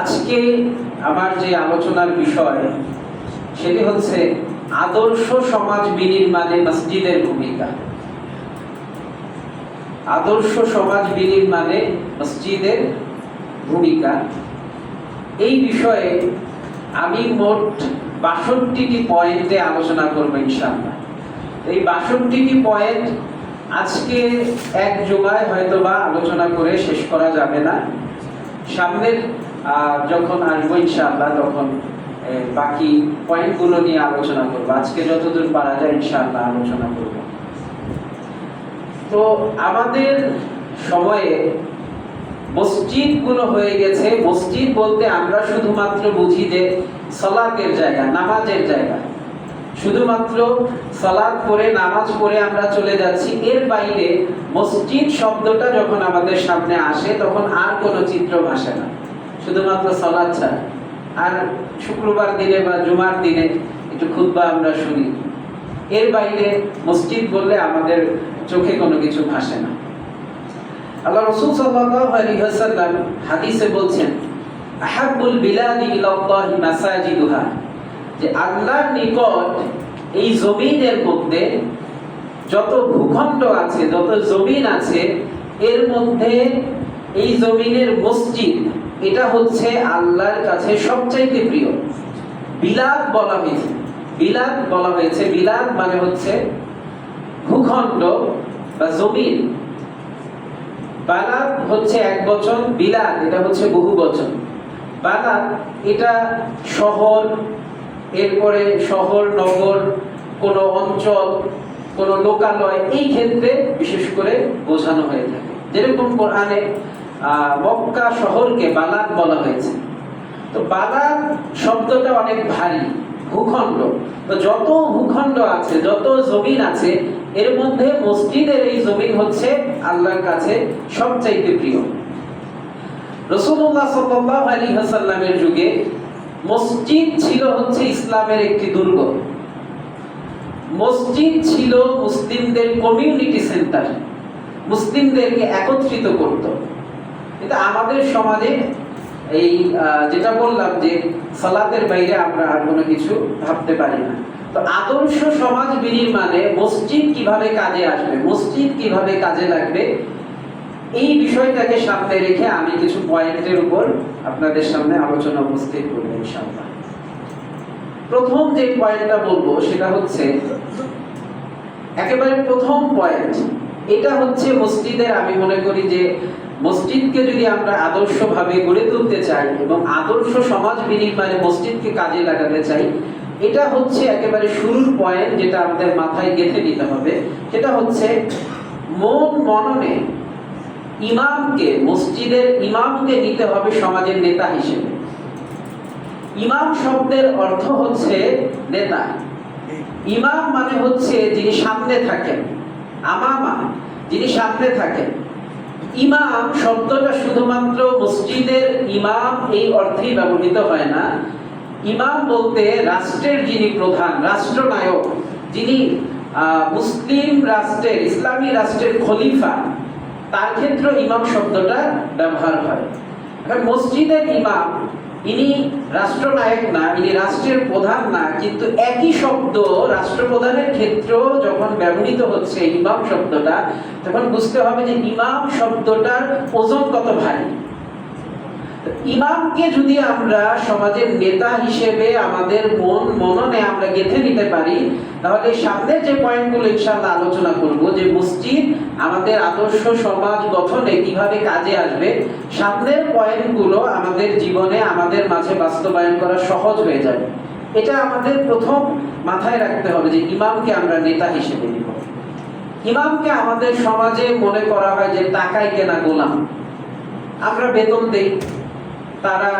আজকে আমার যে আলোচনার বিষয় সেটি হচ্ছে আদর্শ সমাজ বিনির্মাণে মসজিদের ভূমিকা। আদর্শ সমাজ বিনির্মাণে মসজিদের ভূমিকা এই বিষয়ে আমি মোট ৬২টি পয়েন্টে আলোচনা করব ইনশাআল্লাহ। এই ৬২টি পয়েন্ট আজকে এক জুমায় হয়তোবা আলোচনা করে শেষ করা যাবে না। সামনের যখন আসবো ইনশাআল্লাহ তখন বাকি পয়েন্টগুলো নিয়ে আলোচনা করব। আজকে যতদূর পারা যায় ইনশাআল্লাহ আলোচনা করব। তো আমাদের সময়ে মসজিদগুলো হয়ে গেছে, মসজিদ বলতে আমরা শুধুমাত্র বুঝি যে সালাতের জায়গা, নামাজের জায়গা, শুধুমাত্র সালাত পড়ে নামাজ পড়ে আমরা চলে যাচ্ছি। এর বাইরে মসজিদ শব্দটা যখন আমাদের সামনে আসে তখন আর কোনো চিত্র ভাসে না, শুধুমাত্র সালাত ছাড়া। আর শুক্রবার দিনে বা জুমার দিনে একটু খুতবা আমরা শুনি, এর বাইরে মসজিদ বললে আমাদের চোখে কোনো কিছু ভাসে না। আল্লাহ রাসূল সাল্লাল্লাহু আলাইহি ওয়াসাল্লাম হাদিসে বলছেন, আহাব্বুল বিলাদি ইলাল্লাহি মাসাজিদুহা, যে আল্লাহর নিকট এই জমিনের মধ্যে যত ভূখণ্ড আছে, যত জমিন আছে, এর মধ্যে এই জমিনের মসজিদ এটা হচ্ছে আল্লাহর কাছে সবচাইতে প্রিয়। বিলাদ বলা হয়েছে, বিলাদ বলা হয়েছে, বিলাদ মানে হচ্ছে ভূখণ্ড বা জমিন। বালাদ হচ্ছে এক বচন, বিলাদ এটা হচ্ছে বহু বচন। বালাদ এটা শহর, এরপরে শহর নগর, কোনো অঞ্চল, কোনো লোকালয়, এই ক্ষেত্রে বিশেষ করে বোঝানো হয়ে থাকে। যেরকম কোরআনে মক্কা শহরকে বালাদ বলা হয়েছে। তো বালাদ শব্দটা অনেক ভারী, ভূখণ্ড। তো যত ভূখণ্ড আছে, যত জমিন আছে, এর মধ্যে মসজিদের এই জমিন হচ্ছে আল্লাহর কাছে সবচাইতে প্রিয়। রাসূলুল্লাহ সাল্লাল্লাহু আলাইহি ওয়াসাল্লামের যুগে মসজিদ ছিল হচ্ছে ইসলামের একটি দুর্গ। মসজিদ ছিল মুসলিমদের কমিউনিটি সেন্টার, মুসলিমদেরকে একত্রিত করত। কিন্তু আমাদের সমাজে এই যেটা বললাম যে সালাতের বাইরে আমরা আর কোনো কিছু ভাবতে পারি না। তো আদর্শ সমাজ বিনির্মাণে মসজিদ কিভাবে কাজে আসবে, মসজিদ কিভাবে কাজে লাগবে, এই বিষয়টাকে সামনে রেখে আমি কিছু পয়েন্টের উপর আপনাদের সামনে আলোচনা উপস্থিত করব ইনশাআল্লাহ। প্রথম যে পয়েন্টটা বলবো সেটা হচ্ছে একেবারে প্রথম পয়েন্ট, এটা হচ্ছে মসজিদের, আমি মনে করি যে মসজিদকে যদি আমরা আদর্শভাবে গড়ে তুলতে চাই এবং আদর্শ সমাজ বিনির্মাণে মসজিদকে কাজে লাগাতে চাই, এটা হচ্ছে একেবারে শুরুর পয়েন্ট, যেটা আমাদের মাথায় গেঁথে নিতে হবে। সেটা হচ্ছে মননে ইমামকে, মসজিদের ইমামকে নিতে হবে সমাজের নেতা হিসেবে। ইমাম শব্দের অর্থ হচ্ছে নেতা। ইমাম মানে হচ্ছে যিনি সামনে থাকেন, আমামা যিনি সামনে থাকেন। ইমাম শব্দটা শুধুমাত্র মসজিদের ইমাম এই অর্থেই ব্যবহৃত হয় না। ইমাম বলতে রাষ্ট্রের যিনি প্রধান, রাষ্ট্রনায়ক, যিনি মুসলিম রাষ্ট্রের, ইসলামী রাষ্ট্রের খলিফা, তার ক্ষেত্রে ইমাম শব্দটা ব্যবহার হয়। মসজিদের ইমাম ইনি রাষ্ট্রনায়ক না, ইনি রাষ্ট্রের প্রধান না, কিন্তু একই শব্দ রাষ্ট্রপ্রধানের ক্ষেত্রেও যখন ব্যবহৃত হচ্ছে ইমাম শব্দটা, তখন বুঝতে হবে যে ইমাম শব্দটার ওজন কত ভারী। ইমামকে যদি আমরা সমাজের নেতা হিসেবে আমাদের মননে আমরা গেঁথে নিতে পারি, তাহলে সামনের যে পয়েন্টগুলো ইনশাআল্লাহ আলোচনা করব, যে মসজিদ আমাদের আদর্শ সমাজ গঠনে কিভাবে কাজে আসবে, সামনের পয়েন্টগুলো আমাদের জীবনে, আমাদের মাঝে বাস্তবায়ন করা সহজ হয়ে যাবে। এটা আমাদের প্রথম মাথায় রাখতে হবে যে ইমামকে আমরা নেতা হিসেবে নিব। ইমামকে আমাদের সমাজে মনে করা হয় যে টাকায় কেনা গোলাম। আমরা বেতন দেই, তারা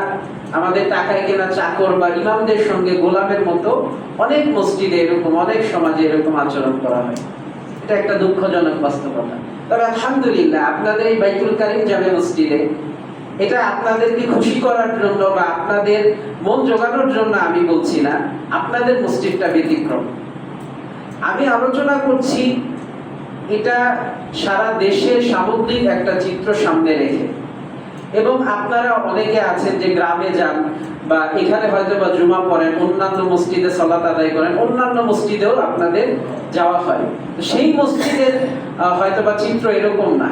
আমাদের টাকায় কেনা চাকর, বা ইমামদের সঙ্গে গোলামের মতো অনেক মসজিদে এরকম, অনেক সমাজে এরকম আচরণ করা হয়। এটা একটা দুঃখজনক বাস্তবতা। তবে আলহামদুলিল্লাহ আপনাদের এই বাইতুল কারিম জামে মসজিদে, এটা আপনাদেরকে খুশি করার জন্য বা আপনাদের মন জোগানোর জন্য আমি বলছি না, আপনাদের মসজিদটা ব্যতিক্রম। আমি আলোচনা করছি এটা সারা দেশের সামগ্রিক একটা চিত্র সামনে রেখে। এবং আপনারা অনেকে আছেন যে গ্রামে যান বা এখানে হয়তো বা জুমা পড়েন, অন্যান্য মসজিদে সালাত আদায় করেন, অন্যান্য মসজিদেও আপনাদের যাওয়া হয়। সেই মসজিদের হয়তো বা চিত্র এরকম না।